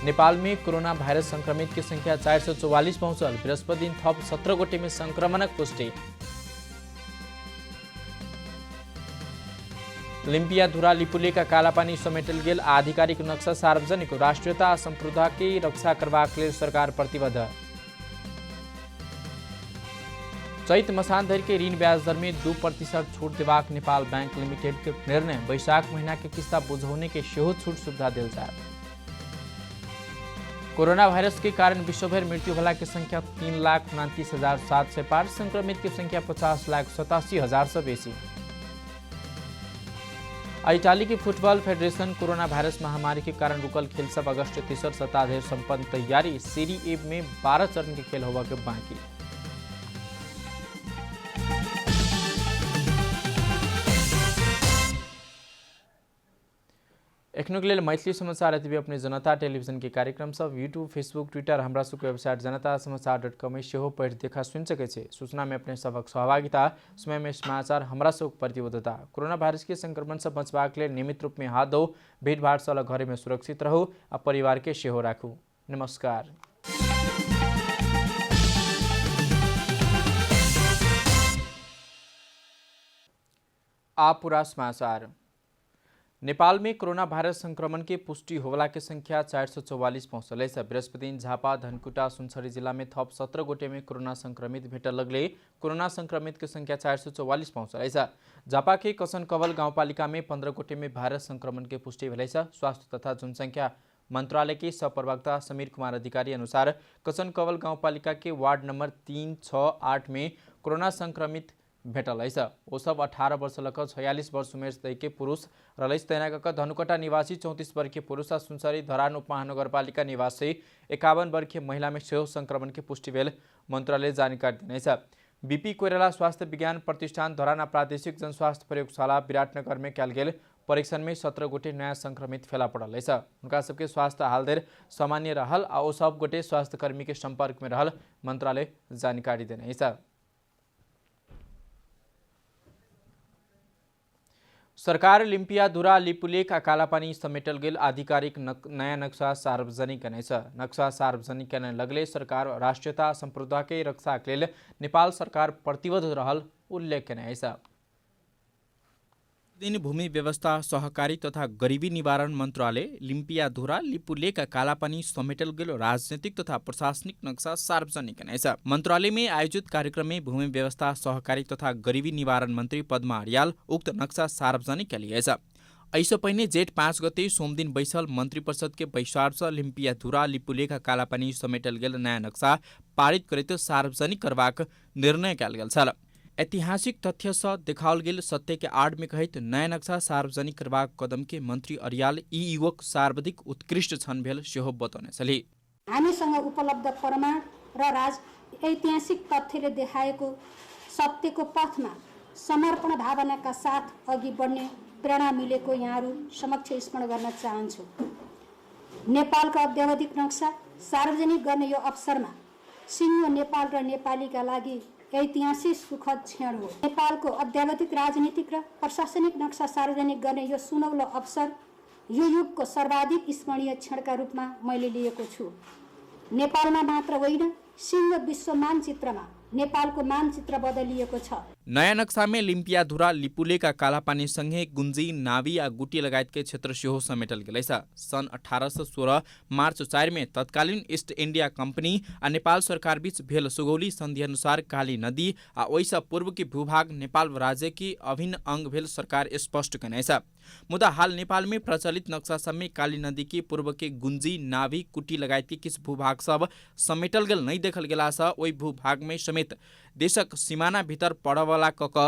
नेपाल में corona virus संक्रमित की संख्या 444 पहुंचल। बृहस्पति दिन थप 17 गोटे में संक्रमणक पुष्टि। लिम्पियाधुरा लिपुलेका कालापानी समेटल गेल। आधिकारिक नक्शा सार्वजनिक। राष्ट्रियता आ संप्रभुता की रक्षा करबाक लेल सरकार प्रतिबद्ध। चैत मसान धरि के ऋण ब्याज दर में 2% छूट देबाक नेपाल बैंक लिमिटेड के निर्णय। वैशाख महीना के किस्ता बुझौने के सेहो छूट सुविधा देल जाए। कोरोना वायरस के कारण विश्वभर मृत्यु होला की संख्या 3,29,700 पार। संक्रमित की संख्या 50,87,000 से बेसी। इटाली की फुटबॉल फेडरेशन कोरोना वायरस महामारी के कारण रुकल खेल सब अगस्त 3 सप्ताह धरि संपन्न तैयारी। सीरी ए में 12 चरण के खेल होगा के बाकी। एखनो के लिए मैथिली समाचार यदि अपने जनता टेलीविजन के कार्यक्रम सब यूट्यूब फेसबुक ट्विटर हमरा सबके वेबसाइट जनतासमाचार.com में सेहो पढ़ देखा सुन सके छे। सूचना में अपने सबक सहभागिता समय में समाचार हमरा सब प्रतिबद्धता। कोरोना वायरस के संक्रमण से बचबाक लेल नियमित रूप में हाथ धो, भीड़ भाड़ से अलग घरे में सुरक्षित रहू आ परिवार के सेहो राखू। नमस्कार। आप पूरा समाचार। नेपाल में कोरोना वायरस संक्रमण के पुष्टि होला के संख्या 444 पहुंचल है। बृहस्पति दिन झापा धनकुटा सुनसरी जिला में थप 17 गोटे में कोरोना संक्रमित भेटल लगले। कोरोना संक्रमित की संख्या 444 पहुंचल है। झापा के कसन कवल गाउँपालिका में 15 गोटे में वायरस संक्रमण के पुष्टि भेल। स्वास्थ्य तथा जनसंख्या मंत्रालय के सहप्रवक्ता समीर कुमार अधिकारी अनुसार कसन कवल गाउँपालिका के वार्ड नंबर 3, 6, 8 में कोरोना संक्रमित भेटल है। वो सब 18 वर्ष लक 46 वर्ष उमेर के पुरुष रलैस। तैनाक धनुकटा निवासी 34 वर्षीय पुरुष आ सुनसरी धरान उपमहानगरपालिका निवासी 51 वर्षीय महिला में सेहो संक्रमण के पुष्टि भेल मंत्रालय जानकारी देने। बीपी कोइराला स्वास्थ्य विज्ञान प्रतिष्ठान धरान प्रादेशिक जनस्वास्थ्य प्रयोगशाला विराटनगर में कल गेल परीक्षण में 17 गोटे नया संक्रमित फेला पड़ल है। उनका सबके स्वास्थ्य हाल देर सामान्य रहल आ ओ सब गोटे स्वास्थ्यकर्मी के संपर्क में रहल मंत्रालय जानकारी देने। सरकार लिम्पियाधुरा लिपुलेक आ कालापानी समेटल गेल। आधिकारिक नया नक्शा सार्वजनिक करने। नक्शा सार्वजनिक करने लगले सरकार राष्ट्रीयता संप्रभुता के रक्षा के लिए नेपाल सरकार प्रतिबद्ध रहल उल्लेख करने। दिन भूमि व्यवस्था सहकारी तथा गरीबी निवारण मंत्रालय लिम्पियाधुरा लिपुलेका कालापानी समेटल गेल राजनीतिक तथा प्रशासनिक नक्शा सार्वजनिक करने। मंत्रालय में आयोजित कार्यक्रम में भूमि व्यवस्था सहकारी तथा गरीबी निवारण मंत्री पद्मा अर्याल उक्त नक्शा सार्वजनिक कलिए। ऐसे पहिने जेठ 5 गते सोमदिन बैसल मंत्री परिषद के बैसार लिम्पियाधुरा लिपुलेका कालापानी समेटल गेल नया नक्शा पारित करते सार्वजनिक करबाक निर्णय कल गेल। ऐतिहासिक तथ्य से देखाओल गेल सत्य के आड़ में कहित नया नक्शा सार्वजनिक करबाक कदम के मंत्री अर्याल यी युवक सर्वाधिक उत्कृष्ट छन् भेल सेहो बताउने छली। हामीसँग उपलब्ध प्रमाण र ऐतिहासिक तथ्यले देखाएको सत्यको पथमा समर्पण भावनाका साथ अघि बढ्ने प्रेरणा मिलेको यहाँहरू समक्ष स्मरण गर्न चाहन्छु। नेपालको अद्यावधिक नक्शा सार्वजनिक गर्ने यो अवसरमा सिङ्गो नेपाल र नेपालीका लागि ऐतिहासिक सुखद क्षण हो। नेपालको अद्यावधिक राजनीतिक र प्रशासनिक नक्शा सार्वजनिक गर्ने यो सुनौलो अवसर यो युगको सर्वाधिक स्मरणीय क्षणका रूपमा मैले लिएको छु। नेपालमा मात्र होइन सिङ्गो विश्व मानचित्रमा नेपालको मानचित्र बदलिएको छ। नयाँ नक्शा में लिम्पियाधुरा लिपुलेका कालापानी सँगै गुन्जी नावी आ गुटी लगायतके क्षेत्र सेहो समेटल गेलै। सन् 1816 मार्च 4 में तत्कालीन ईस्ट इंडिया कंपनी आ नेपाल सरकार बीच भेल सुगौली संधि अनुसार काली नदी आ ओइसा पूर्व की भूभाग नेपाल राज्य की अभिन्न अंग भेल सरकार स्पष्ट कने। मुदा हाल नेपाल में प्रचलित नक्शा सब में काली नदी की पूर्व के गुंजी नावी कुटी लगायत के किछ भूभाग सब समेटल गेल नहीं देखल गेला सा ओई भूभाग में समेत देशक सीमाना भीतर पड़वाला कक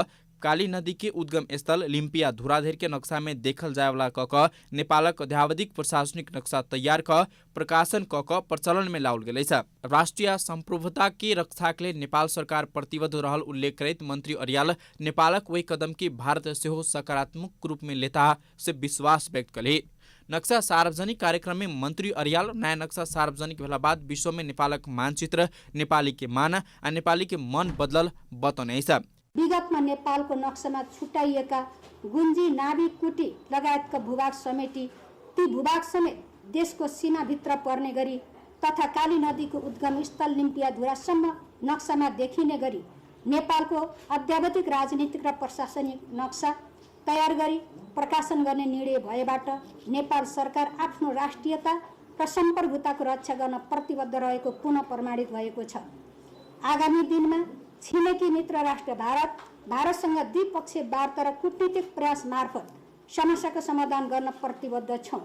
काली नदी के उद्गम स्थल लिम्पियाधुरा धरि के नक्शा में देखल जाए वाला कक नेपालक अध्यावधिक प्रशासनिक नक्शा तैयार क प्रकाशन कक प्रचलन में लाओल गेलै। राष्ट्रीय संप्रभुता के रक्षा के लिए नेपाल सरकार प्रतिबद्ध रहल उल्लेख करैत मंत्री अर्याल नेपालक वही कदम की भारत सेहो सकारात्मक रूप में लेता से विश्वास व्यक्त कले। नक्शा सार्वजनिक कार्यक्रम में मंत्री अर्याल नया नक्शा सार्वजनिक भेला बाद विश्व में नेपालक मानचित्र नेपाली के मान आ नेपाली के मन बदलल बतौने। विगतमा नेपालको नक्सामा छुट्याइएका गुन्जी नाभी कुटी लगायतका भूभाग समेटी ती भूभाग समेत देशको सीमाभित्र पर्ने गरी तथा काली नदीको उद्गम स्थल लिम्पियाधुरासम्म नक्सामा देखिने गरी नेपालको अद्यावधिक राजनीतिक र प्रशासनिक नक्सा तयार गरी प्रकाशन गर्ने निर्णय भएबाट नेपाल सरकार आफ्नो राष्ट्रियता र सम्प्रभुताको रक्षा गर्न प्रतिबद्ध रहेको पुनः प्रमाणित भएको छ। आगामी दिनमा छिमेकी मित्र राष्ट्र भारतसँग द्विपक्षीय वार्ता र कूटनीतिक प्रयास मार्फत समस्याको समाधान गर्न प्रतिबद्ध छौँ।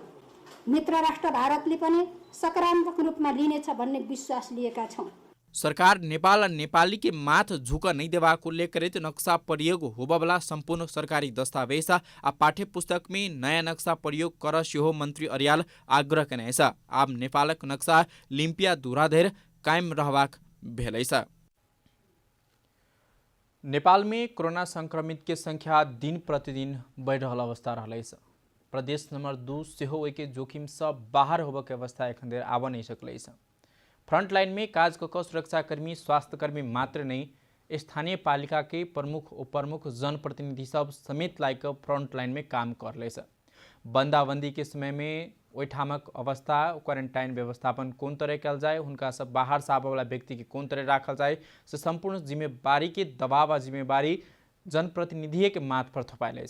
मित्र राष्ट्र भारतले पनि सकारात्मक रूपमा लिनेछ भन्ने विश्वास लिएका छौँ। सरकार नेपाल और नेपाली के माथ झुक नहीं देवा को लेकर नक्शा प्रयोग होबला संपूर्ण सरकारी दस्तावेज आ पाठ्य पुस्तक में नया नक्शा प्रयोग कर सेहो मंत्री अर्याल आग्रह कने छ। आब नेपालक नक्शा लिम्पिया धुराधेर कायम रहबाक भेलैछ। नेपाल में कोरोना संक्रमित के संख्या दिन प्रतिदिन बढ़ रहा अवस्था रहलैछ। प्रदेश नंबर 2 सेहो एके जोखिम से बाहर होबे के अवस्था एखन देर आब नहीं सकलैछ। फ्रंट लाइन में काज कऽ सुरक्षाकर्मी स्वास्थ्यकर्मी मात्र नहीं स्थानीय पालिका के प्रमुख उपप्रमुख जनप्रतिनिधि सब समेत लायक फ्रंट लाइन में काम कर ले। बंदाबंदी के समय में ओहिठामक अवस्था क्वारंटाइन व्यवस्थापन कौन तरह कल जाए, उनका सब बाहर से आबे वाला व्यक्ति के कौन तरह राखल जाए से संपूर्ण जिम्मेवारी के दबाव आ जिम्मेवारी जनप्रतिनिधि के माथ पर थपाइल।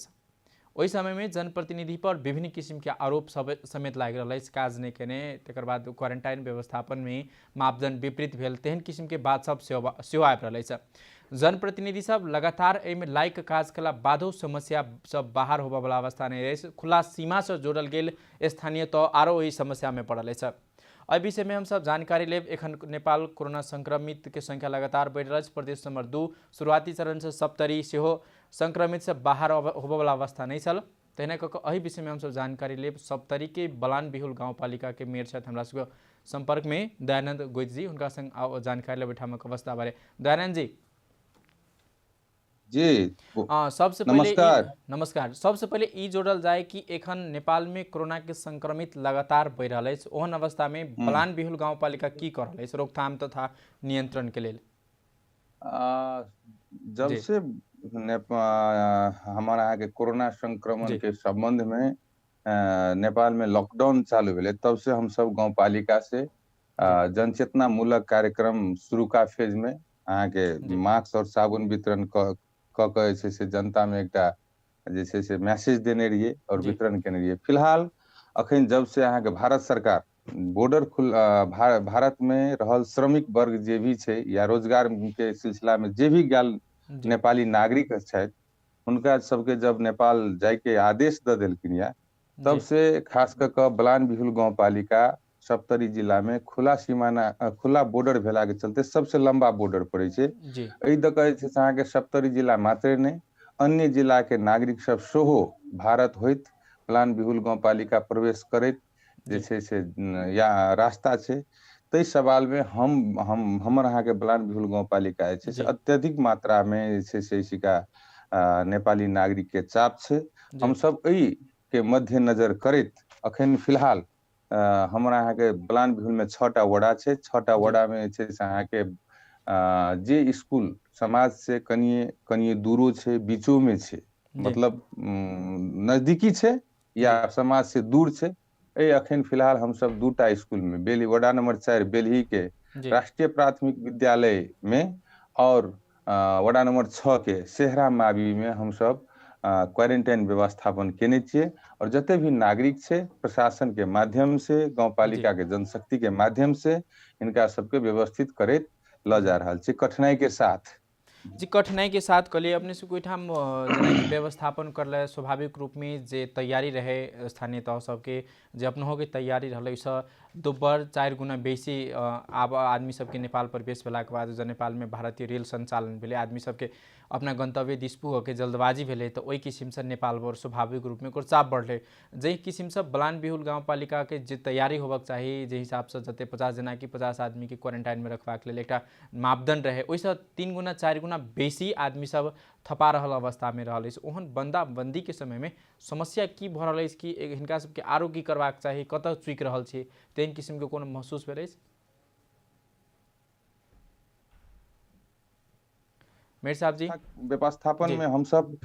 ओहि समय में जनप्रतिनिधि पर विभिन्न किसिम के आरोप समेत लाग रहा है। काज नहीं केने तकर बाद क्वारंटाइन व्यवस्थापन में मापदंड विपरीत भेल तेहन किसिम के बात सब सेहो आबि रहा है। जनप्रतिनिधि सब लगातार एहिमे लायक काज कला बादो समस्या सब बाहर होबे वाला अवस्था नहीं रहे। खुला सीमा से जोड़ल गेल स्थानीय तो आरो वही समस्या में पड़ल है। एहि विषय में हम सब जानकारी लेब। एखन नेपाल कोरोना संक्रमित के संख्या लगातार बढ़ रहा है। प्रदेश नंबर 2 शुरुआती चरण से 70 सेहो संक्रमित से बाहर होबे वाला अवस्था नहीं छल। तहने एहि विषय में हम सब जानकारी लेब। 70 के बलान बिहुल गाउँपालिका के मेयर छथि हमरा सबके संपर्क में दयानंद गोइज जी, उनका संग जानकारी लेब ठामक अवस्था बारे। दयानंद जी सबसे पहले नमस्कार। सबसे पहले ई जोड़ल जाए कि एखन नेपाल में कोरोना के संक्रमित लगातार बढ़ रहा है। ओहन अवस्था में बलान बिहुल गाउँपालिका की कर रहा है रोकथाम तथा नियंत्रण के लिए? जब से हमारा यहाँ के कोरोना संक्रमण के संबंध में नेपाल में लॉकडाउन चालू भेले तब से हम सब गाउँपालिका से जनचेतना मूलक कार्यक्रम शुरू का फेज में यहाँ के मास्क और साबुन वितरण से जनता में एक जैसे से मैसेज देने रहिए और वितरण करने रहिए। फिलहाल अखन जब से यहाँ के भारत सरकार बॉर्डर भारत में रहल श्रमिक वर्ग जे भी छे या रोजगार के सिलसिला में जे भी गल नेपाली नागरिक छथि उनका सबके जब नेपाल जाय के आदेश द देलखिन या तब से खास कर बलान बिहुल गाउँपालिका 70 जिला में खुला सीमाना खुला बॉर्डर भेला के चलते सबसे लंबा बॉर्डर पड़े छे। एहि द के 70 जिला मात्र नहीं अन्य जिला के नागरिक सब सेहो भारत होइत बलान बिहुल गाउँपालिका प्रवेश करैत जैसे से या रास्ता छे। तै सवाल में हमर यहाँ के बलान बिहुल गाउँपालिका से अत्यधिक मात्रा में सिका नेपाली नागरिक के चाप छे। हम सब एहि के मद्देनजर करैत अखन फिलहाल हमारा यहाँ के बलान बिहुल में 6टा वड़ा छे। 6टा वड़ा में यहाँ के जे स्कूल समाज से कनिए दूरो छे बीचो में छे मतलब नजदीकी छे या समाज से दूर छे। अखन फिलहाल हम सब 2टा स्कूल में बेली वड़ा नंबर 4 बेलही के राष्ट्रीय प्राथमिक विद्यालय में और वड़ा नंबर 6 के सेहरा मावी में हम सब क्वारंटाइन व्यवस्थापन केने छिए। और जते भी नागरिक छे प्रशासन के माध्यम से गाउँपालिका के जनशक्ति के माध्यम से इनका सबके व्यवस्थित करैत ल जा रहा छे कठिनाई के साथ। जी कठिनाई के साथ कलिए अपने से कोई ठाम व्यवस्थापन कर स्वाभाविक रूप में जे तैयारी रहे स्थानीय तह सबके जे अपनों के तैयारी रहा से दोब्बर 4 गुना बेसी आब आदमी सबके नेपाल प्रवेश भेला के बाद नेपाल में भारतीय रेल संचालन भेले आदमी सबके अपना गंतव्य दिस पुगे जल्दबाजी भेले तो ओहि किसिम से नेपाल पर स्वाभाविक रूप में चाप बढ़ले। जे किसिम से बलान बिहुल गाउँपालिका के जे तैयारी होबक चाहिए जे हिसाब से जते 50 जना की 50 आदमी के क्वारंटाइन में रखबाक लेल एकटा मापदंड रहे ओइसे 3 गुना 4 गुना बेसी आदमी सब थपा रहल अवस्था में रहल। ओहन बंदाबंदी के समय में समस्या की भ रहल कि हिनका सबके आरो की करबाक चाहिए कत चुक रहल छै तेन किसिम के कोनो महसूस भेल अछि? मेयर साहब जी व्यवस्थापन में हम सब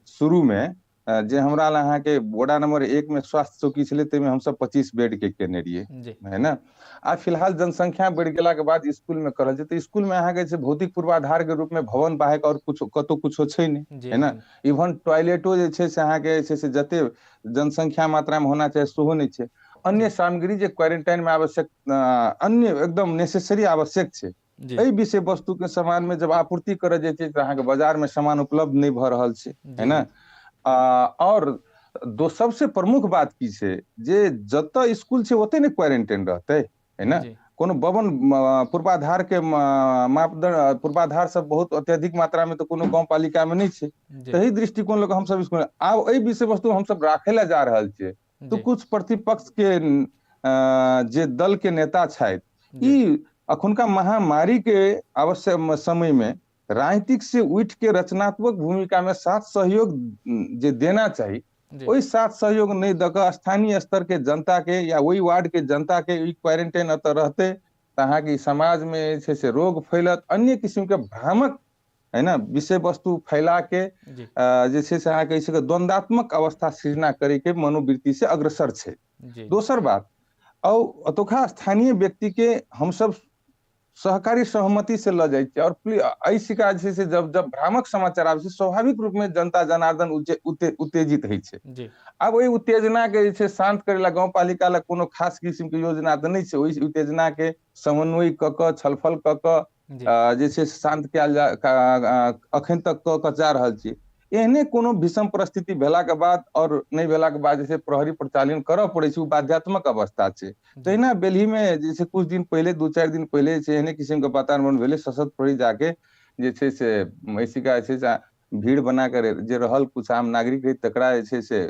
शुरू में जे हमरा ला अहाँ के बोर्डा नंबर 1 में स्वास्थ्य चौकी छलै तै में हम सब 25 बेड के केने रहिए, जी है ना। आ फिलहाल जनसंख्या बढ़ गेला के बाद स्कूल में करल छै तऽ स्कूल में अहाँ के छै भौतिक पूर्वाधार के रूप में भवन बाहेक और कुछ कतो कुछो छै नहीं, जी है ना। इवन टॉयलेटो जे छै से अहाँ के छै से जते जनसंख्या मात्रा में होना चाहिए सेहो नहीं छै। अन्य सामग्री जे क्वारंटाइन में आवश्यक अन्य एकदम नेसेसरी आवश्यक छै, जी एहि विषय वस्तु के सामान में जब आपूर्ति करऽ जाइ छै तऽ अहाँ के बाजार में सामान उपलब्ध नहीं भऽ रहल छै, है जी ना। और दो सबसे प्रमुख बात की छै जे जतऽ स्कूल छै ओते ने क्वारंटाइन रहतै, है ना। जी कोनो भवन पूर्वाधार के मापदंड पूर्वाधार सब बहुत अत्यधिक मात्रा में तो कोनो गांव पालिका में नहीं छै, जी तही दृष्टिकोण लऽ कऽ हमसब स्कूल आब एहि विषय वस्तु हमसब राखै लए जा रहल छियै तो जी कुछ प्रतिपक्ष के जे दल के नेता छथि जी ई अखुनका महामारी के आवश्यक समय में राजनीतिक से उठ के रचनात्मक भूमिका में साथ सहयोग जे देना चाहिए जी ओहि साथ सहयोग नहीं दऽ कऽ स्थानीय स्तर के जनता के या वही वार्ड के जनता के ई क्वारंटाइन अतऽ रहते तऽ अहाँ के समाज में जे छै से रोग फैलत, अन्य किस्म के भ्रामक, है ना, विषय वस्तु फैला के जी जे छै से अहाँ के द्वंद्वात्मक अवस्था सृजना करे के मनोवृत्ति से अग्रसर छै। जी दोसर बात अतुका स्थानीय व्यक्ति के हम सब सहकारी सहमति से लऽ जाइ छै और एहि शिकायत छै से जब भ्रामक समाचार आबै छै स्वाभाविक रूप में जनता जनार्दन उत्तेजित होइ छै। जी अब ओहि उत्तेजना के जे छै शांत करे ला गांव पालिका ला कोनो खास किस्म के योजना तऽ नहीं छै, ओहि उत्तेजना के समन्वय कऽ कऽ छलफल कऽ कऽ जी जे छै शांत कयल जा अखन तक कऽ कऽ जा रहल छी। एहने कोनो विषम परिस्थिति भेला के बाद और नहीं भेला के बाद जे छै प्रहरी प्रचालन करऽ पड़ै छै, ओ बाध्यात्मक अवस्था छै। जी तहिना बेलही में जे छै कुछ दिन पहले 2-4 दिन पहले से एहने किस्म के वातावरण भेलै, सशस्त्र प्रहरी जाके जे छै से शिकायत छै से भीड़ बना कर जे रहल कुछ आम नागरिक रही तकरा जे छै से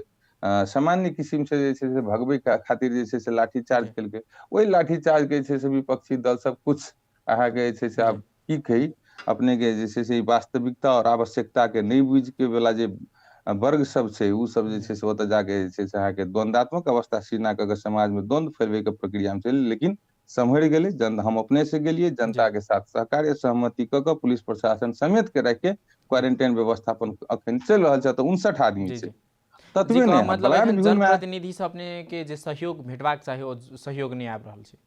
सामान्य किस्म से जे छै से भगबै खातिर जे छै से लाठीचार्ज जी केलकै। ओहि लाठीचार्ज के जे छै से विपक्षी दल सब कुछ अहाँ के जे छै से आब की कही अपने के जे छै से वास्तविकता और आवश्यकता के नहीं बुझ के वाला जे वर्ग सब छै उ सब जे छै से ओतऽ जाके जे छै से अहाँ के द्वंद्वात्मक अवस्था सृजना कऽ के समाज में द्वंद्व फैलवे के प्रक्रिया में चलि, लेकिन सम्हरि गेलै हम अपने से गेलिए जनता के साथ सहकार्य सहमति कऽ के पुलिस प्रशासन समेत के राखि के क्वारंटाइन व्यवस्थापन अखन चलि रहल छै। तऽ 59 आदमी जी छै, जी जी ततबे कह नहीं मतलब बलान एखन बिहुल में जनप्रतिनिधि से अपने के जे सहयोग भेटबाक चाही ओ सहयोग नहीं आबि रहल छै।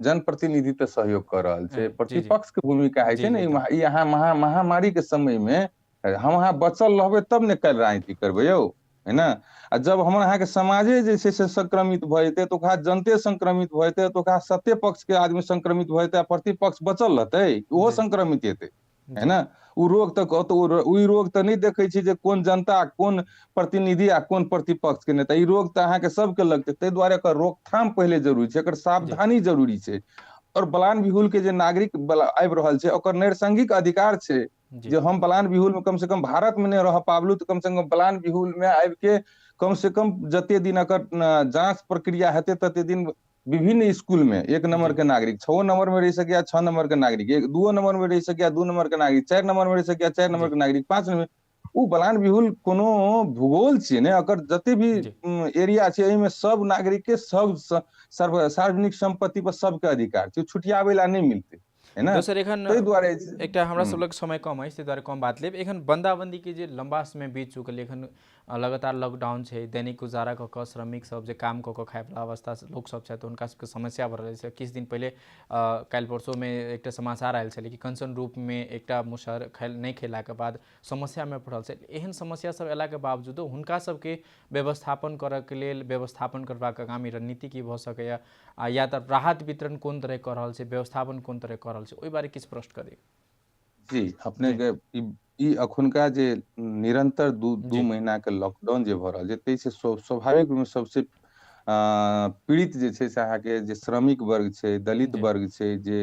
जनप्रतिनिधि तऽ सहयोग कर रहल छै, जी जी प्रतिपक्ष के भूमिका है जी छै जी ने। एकदम ई अहाँ महामारी के समय में हम अहाँ बचल रहबै तब ने काल्हि राजनीति करबै यौ, है ना। आ जब हमर अहाँ के समाजे जे छै से संक्रमित भऽ जेतै तऽ ओकरा जनते संक्रमित भऽ जेतै तऽ ओकरा सत्ते पक्ष के आदमी संक्रमित भऽ जेतै आ प्रतिपक्ष बचल रहतै, ओहो जी संक्रमित हेतै, है जी ना। ओ रोग तऽ ओहि रोग तऽ नहीं देखै छै जे कोन जनता कोन प्रतिनिधि आ कोन प्रतिपक्ष के नेता, ई रोग तऽ अहाँ के सबके लगतै। ताहि दुआरे एकर रोकथाम पहिले जरूरी छै, एकर जी सावधानी जरूरी छै। और बलान बिहुल के जे नागरिक आबि रहल छै ओकर नैसर्गिक अधिकार छै जी जे हम बलान बिहुल में कम से कम भारत में नहीं रह पाबलू तऽ कम से कम बलान बिहुल में आबि के कम से कम जते दिन एकर जांच प्रक्रिया हेतै तते दिन विभिन्न स्कूल में 1 नंबर जी के नागरिक 6 नंबर में रह सकैया, 6 नंबर के नागरिक 2 नंबर में रह सकैया, 2 नंबर के नागरिक 4 नंबर में रह सकैया, 4 नंबर जी के नागरिक 5 नंबर। उ बलान बिहुल कोनो भूगोल छियै ने, एकर जते भी जी एरिया छै एहि में सब नागरिक के सब सार्वजनिक संपत्ति पर सबके अधिकार छै, छुटियाबै ला नहीं मिलतै, है ना। दोसर एखन ताहि दुआरे एक हमरा सब लग समय कम है ताहि दुआरे कम बात लेब। एखन बंदाबंदी के जे लंबा समय बीत चुकल, एखन लगातार लॉकडाउन छै, दैनिक गुजारा कऽ कऽ श्रमिक सब जे काम कऽ कऽ खाय वाला अवस्था लोक सब छै हुनका सबके समस्या बढ़ रहल छै। किछु दिन पहले काल्हि परसों में एकटा समाचार आयल छलै कि कंचन रूप में एकटा मुसहर नहीं खेला के बाद समस्या में पड़ल छै। एहन समस्या सब अयला के बावजूदो हुनका सबके व्यवस्थापन करऽ के लेल व्यवस्थापन करबाक आगामी रणनीति की भऽ सकैया, या तऽ राहत वितरण कोन तरह कऽ रहल छै, व्यवस्थापन कोन तरह कऽ रहल छै, ओहि बारे किछु प्रश्न करी। जी अपने के ई अखुनका जे निरंतर दू जी महीना के लॉकडाउन जे भऽ रहल छै ताहि से स्वाभाविक रूप में सबसे पीड़ित जे छै से अहाँ के जे श्रमिक वर्ग छै, दलित जी वर्ग छै, जे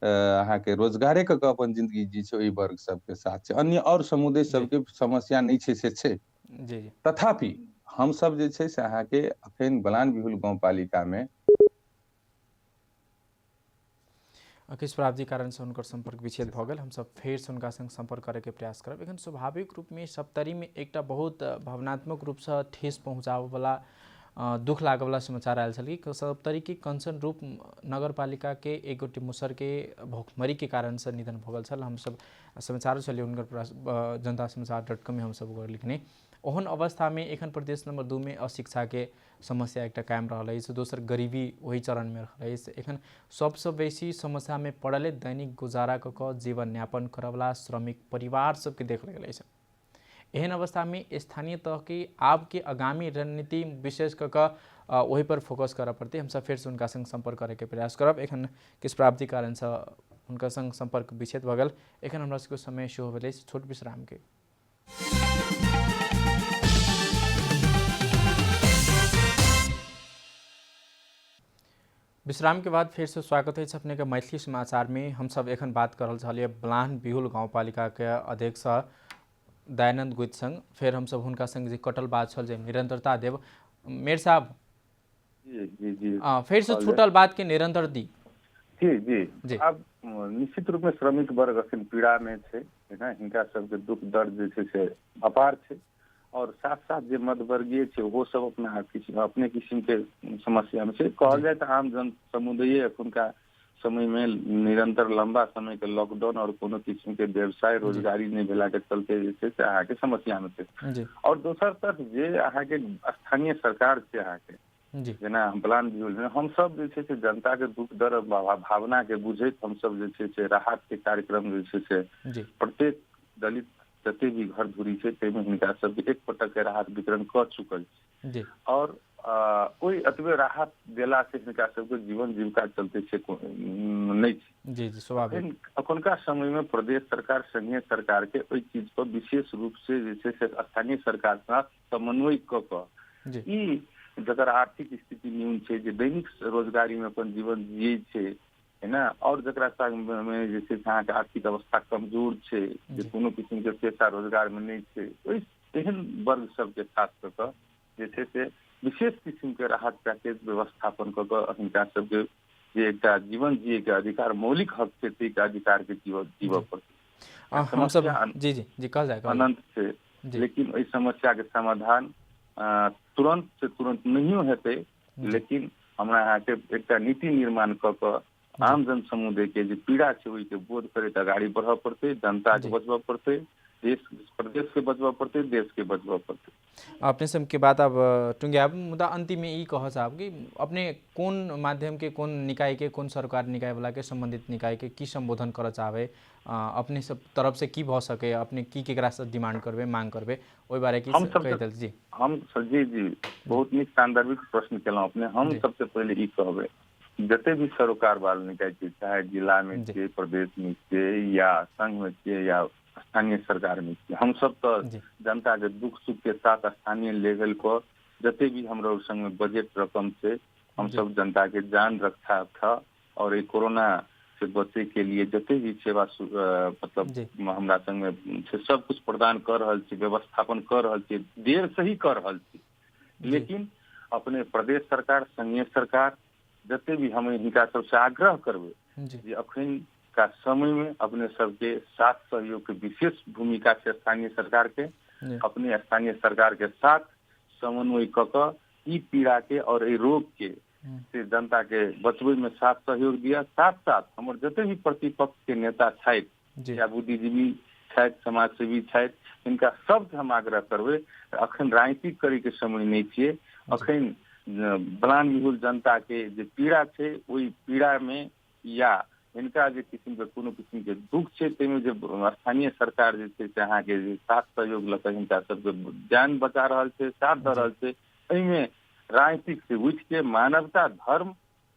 अहाँ के रोजगारे कऽ के अपन जिंदगी जी छै, ओहि वर्ग सबके साथ छै। अन्य और समुदाय जी सबके समस्या नहीं छै से छै, जी जी तथापि हम सब जे छै से अहाँ के अखन बलान बिहुल गांव पालिका में किछु प्रावधिक कारण से हुनकर संपर्क विच्छेद भऽ गेल। हमसब फेर से हुनका संग संपर्क करे के प्रयास करब। एखन स्वाभाविक रूप में सप्तरी में एकटा बहुत भावनात्मक रूप से ठेस पहुँचाबऽ वाला दुख लागेवाला समाचार आयल छल कि सप्तरी के कंचन रूप नगरपालिका के एक गोटी मुसर के भोखमरी के कारण से निधन भोगल छल। हम सब समाचार चलिए उनकर जनता समाचार.com में हम सब लिखने ओहन अवस्था में एखन प्रदेश नंबर 2 में अशिक्षा के समस्या एक कायम रहा है। दोसर गरीबी वही चरण में रहे। एखन सबसे बेसी समस्या में पड़ले दैनिक गुजारा क जीवन यापन करवला श्रमिक परिवार सबके देख गए। एहन अवस्था में स्थानीय तह की आपके आगामी रणनीति विशेष कर वही पर फोकस करा पड़ते। हम सब फिर से उनका संग संपर्क करे के प्रयास करब। एखन किस प्राप्ति कारण से उनका संग संपर्क विच्छेद भगल। एखन हमरा सबके समय शो भेले छोट विश्राम के। विश्राम के बाद फिर से स्वागत है अपने के मैथिली समाचार में। हम सब एखन बात कर रहे बलान बिहुल गाउँपालिका के अध्यक्ष दयानंद गुइत संग। फिर हम सब हुनका संग जे कटल बात छल जे निरंतरता देव मेयर साहब जी फिर से छूटल बात के निरंतर दी जी। अब निश्चित रूप में श्रमिक वर्ग अखन पीड़ा में है ना, हिनका सबके दुख दर्द जे से अपार है और साथ साथ जो मध्यवर्गीय है वो सब अपने किस्म के समस्या में से कहल जाए तो आम जन समुदाय अखुनका समय में निरंतर लंबा समय के लॉकडाउन और कोनो किस्म के व्यवसाय रोजगारी नहीं भेला के चलते जे से अहाँ के समस्या में थे। और दोसर तरफ जे अहाँ के स्थानीय सरकार से अहाँ के जेना बलान बिहुल हम सब जे से जनता के दुख दर्द भावना के बुझैत हम सब जे से राहत के कार्यक्रम जे से प्रत्येक दलित जते भी घर धुरी है तेमे हिनका सबके एक पटक के राहत वितरण कर चुकल और कोई अतबे राहत देला से हिनका सबके जीवन जीविका चलते से नहीं जी स्वाभाविक। अखुनका समय में प्रदेश सरकार संघीय सरकार के ओई चीज पर विशेष रूप से जैसे स्थानीय सरकार साथ समन्वय क जकर आर्थिक स्थिति न्यून है जे दैनिक रोजगारी में अपन जीवन जिये छे है ना, और जकरा में जैसे अहाँ के आर्थिक अवस्था कमजोर है जे कोनो किस्म के पेशा रोजगार में नहीं है ओई एहन वर्ग सबके खास कर जैसे से विशेष किस्म के राहत पैकेज व्यवस्थापन कर हिनका सबके जे एकटा जीवन जिये के अधिकार मौलिक हक है ते अधिकार के जीवन पर हम सब जी कहल जाए अनंत से लेकिन ओई समस्या के समाधान तुरंत से तुरंत नहीं हेतै, लेकिन हमरा यहाँ के एकटा नीति निर्माण क आम जन समुदाय के जो पीड़ा है वही के बोध करे आगाड़ी बढ़ पड़ते, जनता के बचवा पड़ते, देश प्रदेश के बचवा पड़ते, देश के बचवा पड़ते। अपने सब के बात अब टुंगे मुद्दा अंतिम में ई कह साहब कि अपने कौन माध्यम के कौन निकाय के कौन सरकार निकाय वाला के संबंधित निकाय के की संबोधन कर चाहे अपने सब तरफ से की भ सके अपने की केकरा से डिमांड करबे मांग करबे ओई बारे की कहि दल जी। हम जी बहुत निक सांदर्भिक प्रश्न केलौ अपने। हम सबसे पहले ई कहबे जते भी सरोकार वाला निकाय के चाहे जिला में के प्रदेश में के या संघ में के या स्थानीय सरकार में के हम सब तो जनता के दुख सुख के साथ स्थानीय लेवल पर जते भी हमारे संग में बजट रकम से हम सब जनता के जान रक्षा था और ये कोरोना से बचे के लिए जते भी सेवा मतलब हमारा संग में सब कुछ प्रदान कर रहल छी, व्यवस्थापन कर रहल छी, देर से ही कर रहल छी। लेकिन अपने प्रदेश सरकार संघीय सरकार जते भी हमें हिनका सबसे आग्रह करबे जे अखन का समय में अपने सबके साथ सहयोग के विशेष भूमिका से स्थानीय सरकार के अपने स्थानीय सरकार के साथ समन्वय क ई पीड़ा के और ई रोग के से जनता के बचबे में साथ सहयोग दिया। साथ साथ हमर जते भी प्रतिपक्ष के नेता छथि या बुद्धिजीवी छथि समाज सेवी छथि इनका सबके हम आग्रह करबे अखन राजनीतिक करे के समय नहीं छिए। अखन बलान बिहुल जनता के जो पीड़ा है वही पीड़ा में या इनका जो किस्म के कोनो किस्म के दुख है तेमे जो स्थानीय सरकार जे से अहाँ के साथ सहयोग लक हिनका सबके जान बचा रहल है साथ द रहल है। एहिमे राजनीतिक से उठ के मानवता धर्म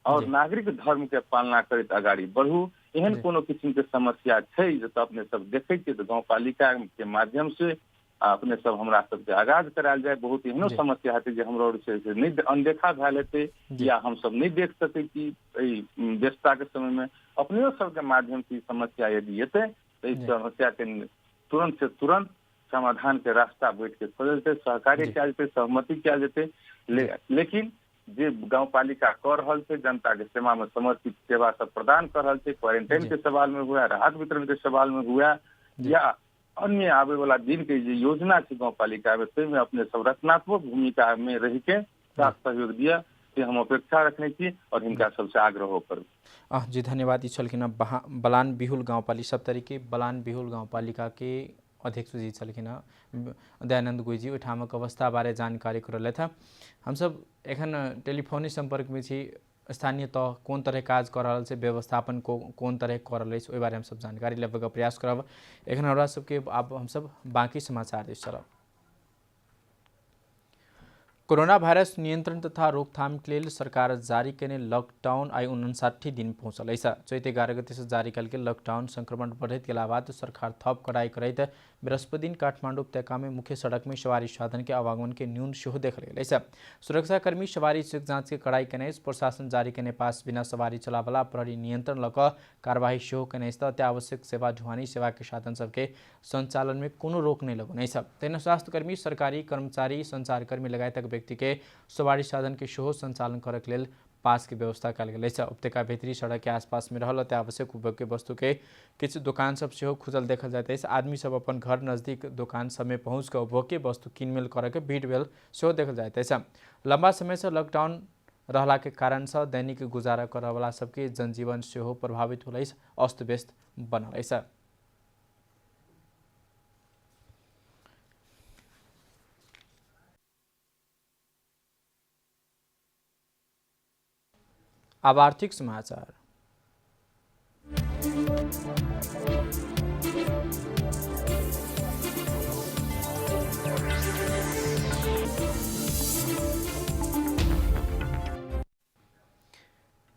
और नागरिक धर्म के पालना करत आगाड़ी बढ़ू। एहन कोनो किस्म के समस्या है जो अपने सब देखे छियै तो गाँवपालिका के माध्यम से अपने सब हमरा सबके आगाज करायल जाए। बहुत एहनो समस्या हेतै जे हमरा से नहीं अनदेखा भैल हेतै या हम सब नहीं देख सकै कि व्यस्तता के समय में अपने सबके माध्यम से समस्या यदि हेतै तो इस समस्या के तुरंत से तुरंत समाधान के रास्ता बैठ के खोजल जेतै, सहकार्य कयल जेतै, सहमति कयल जेतै। लेकिन जे गाँवपालिका कर रहल छै जनता के सेवा में समर्पित सेवा सब प्रदान कर रहल छै, क्वारंटाइन के सवाल में हुआ, राहत वितरण के सवाल में हुआ या अन्य आवे वाला दिन के जो योजना है गाँवपालिका में अपने सब रचनात्मक भूमिका में रह के साथ सहयोग दिया, ये हम अपेक्षा रखने की और इनका सबसे आग्रह हो कर। जी धन्यवाद। छलखिन बलान बिहुल गाउँपालिका सब तरीके बलान बिहुल गाउँपालिका के अध्यक्ष जी छलखिन दयानंद गुईजी ओहि ठामक अवस्था बारे जानकारी करल था। हम सब एखन टेलीफोनिक संपर्क में छी स्थानीय तह कौन तरह काज कर रहा है, व्यवस्थापन को कौन तरह कर रहा है, ओहि बारे हम सब जानकारी लेवे का प्रयास करब। एखन हमरा सबके अब हम सब बाकी समाचार दिस चलब। कोरोना भाइरस नियंत्रण तथा रोकथाम के लिए सरकार जारी करने लॉकडाउन आई 59 दिन पहुंचल ऐसा चैत 11 गते से जारी कल के लॉकडाउन संक्रमण बढ़त के बाद सरकार थप कड़ाई करत बृहस्पति दिन काठमांडू उपत्यका में मुख्य सड़क में सवारी साधन के आवागमन के न्यून सेहो देखल गया ऐसा सुरक्षाकर्मी सवारी चेक जांच के कड़ाई कने प्रशासन जारी करने पास बिना सवारी चलावला प्रहरी नियंत्रण लक कार्यवाही सेहो कने अत्यावश्यक सेवा ढुवानी सेवा के साधन सबके संचालन में कोनो रोक नहीं लगने तेना स्वास्थ्यकर्मी सरकारी कर्मचारी संचारकर्मी लगायत व्यक्ति के सवारी साधन के सेहो संचालन करक लेल पास की व्यवस्था कल गई है। उपत्यका भीतरी सड़क के आसपास में रहल अत्यावश्यक उपभोग के वस्तु के किछु दुकान सब सेहो खुजल देखल जाते है। आदमी सब अपन घर नजदीक दुकान सब में पहुँच कर उपभोग के वस्तु किनमेल करके भीड़ भेल सेहो देखल जाते है। लंबा समय से लॉकडाउन रहला के कारण से दैनिक गुजारा करे वाला सबके जनजीवन सेहो प्रभावित होल अस्त व्यस्त बनल है। अब आर्थिक समाचार।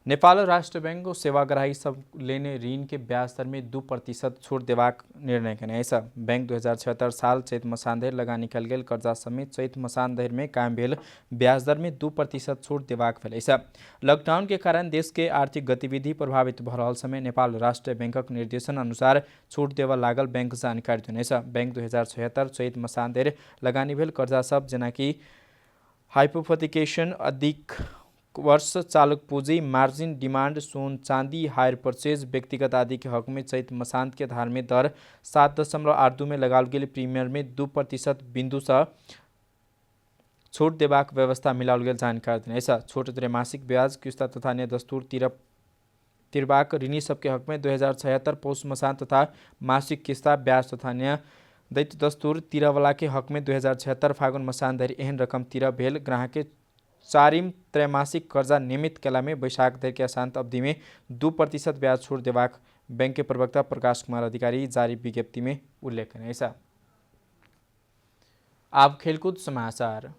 नेपाल राष्ट्र बैंक सेवाग्राही सब लेने ऋण के ब्याज दर में 2% छूट देवाक निर्णय कने ऐसा बैंक 2076 साल चैत मसानधर लगा निकल गेल कर्जा समेत चैत मसानधर में कायम भेल ब्याज दर में 2% छूट देवाक भेल ऐसा लॉकडाउन के कारण देश के आर्थिक गतिविधि प्रभावित भ रहल समय नेपाल राष्ट्र बैंकक निर्देशन अनुसार छूट देवा लागल बैंक जानकारी देने बैंक 2076 चैत मसानधर लगानी भेल कर्जा सब जेना कि हाइपोथेकेशन अधिक वर्ष चालक पूंजी मार्जिन डिमांड सोन चांदी हायर परचेज व्यक्तिगत आदि के हक में चैत मसांत के धार में दर 7.82 में लगाल गेल प्रीमियर में 2% बिंदु से छूट देवाक व्यवस्था मिलाल गेल जानकारी देने ऐसा छोट त्रैमासिक ब्याज किस्ता तथा अन्य दस्तूर तिरबाक ऋणी सबके हक में 2076 पौष मसांत तथा मासिक किस्ता ब्याज तथा अन्य दैत्य दस्तूर तिरवाला के हक में 2076 फागुन मसान धरि एहन रकम तिर भेल ग्राहक के चारिम त्रैमासिक कर्जा नियमित केला में वैशाख धरि के अशांत अवधि में 2% ब्याज छूट देवाक बैंक के प्रवक्ता प्रकाश कुमार अधिकारी जारी विज्ञप्ति में उल्लेख है ऐसा। अब खेलकूद समाचार।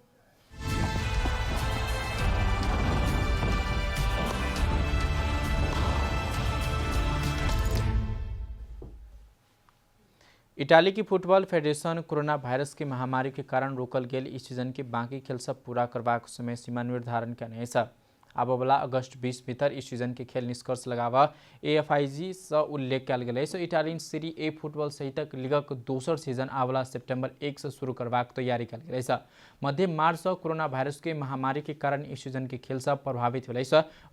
इटाली की फुटबॉल फेडरेशन कोरोना वायरस के महामारी के कारण रोकल गेल इस सीजन के बाकी खेल सब पूरा करबाक समय सीमा निर्धारण करने ऐसा आब वाला अगस्त 20 भीतर इस सीजन के खेल निष्कर्ष लगावा AFIG से उल्लेख कल गया है। इटालियन सीरी ए फुटबॉल सहित लीगक दोसर सीजन आवाला सितंबर 1 से शुरू करबाक तैयारी कल गया है। मध्य मार्च से कोरोना वायरस के महामारी के कारण इस सीजन के खेल सब प्रभावित होल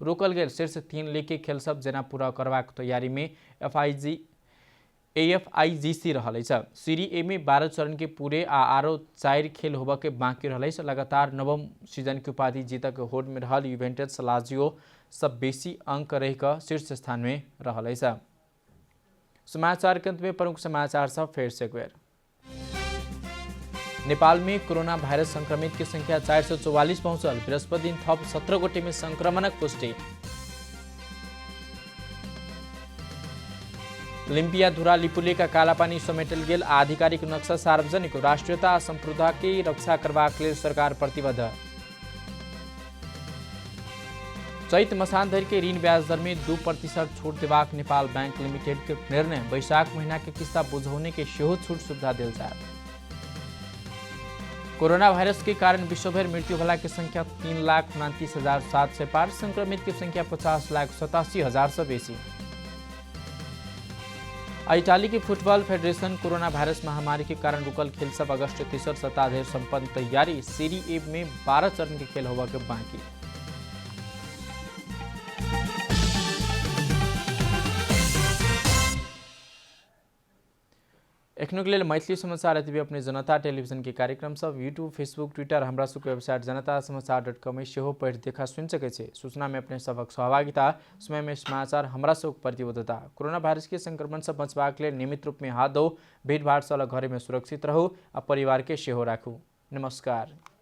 रोकल गेल शीर्ष 3 लीग के खेल सब जेना पूरा करबाक तैयारी में AFIGC रहल है। सीरी ए में 12 चरण के पूरे आरो 4 खेल होबा के बाकी रहल है। लगातार नवम सीजन की उपाधि जीतक होड़ में रहल यूवेंटस लाजियो सब बेसी अंक रह कर शीर्ष स्थान में रहल है। समाचार के अंत में प्रमुख समाचार सब फिर से एक बेर। नेपाल में कोरोना वायरस संक्रमित की संख्या 444 पहुंचल। बृहस्पति दिन थप 17 गोटे में संक्रमणक पुष्टि। लिम्पियाधुरा लिपुले का कालापानी समेटल गेल आधिकारिक नक्शा सार्वजनिक। राष्ट्रीयता आ संप्रभुता की रक्षा करबाक लेल सरकार प्रतिबद्ध। चैत मसान धरि के ऋण ब्याज दर में 2% छूट देबाक नेपाल बैंक लिमिटेड के निर्णय। वैशाख महीना के किस्ता बुझौने के सेहो छूट सुविधा देल जाए। कोरोना वायरस के कारण विश्वभर मृत्यु होला की संख्या 3,29,700 से पार। संक्रमित की संख्या 50,87,000 से बेसी। इटाली की फुटबॉल फेडरेशन कोरोना वायरस महामारी के कारण रुकल खेल सब अगस्त 3 सप्ताह धरि संपन्न तैयारी। सीरी ए में 12 चरण के खेल होगा के बाकी। एखनुक लेल मैथिली समाचार एतबे अपने जनता टेलीविजन के कार्यक्रम सब यूट्यूब फेसबुक ट्विटर हमरा सबके वेबसाइट जनतासमाचार.com में सेहो पढ़ि देखा सुनि सकै छै। सूचना में अपने सबक सहभागिता, समय में समाचार हमरा सबक प्रतिबद्धता। कोरोना वायरस के संक्रमण से बचबाक लेल नियमित रूप में हाथ धो, भीड़ भाड़ से अलग घरे में सुरक्षित रहू आ परिवार के सेहो राखू। नमस्कार।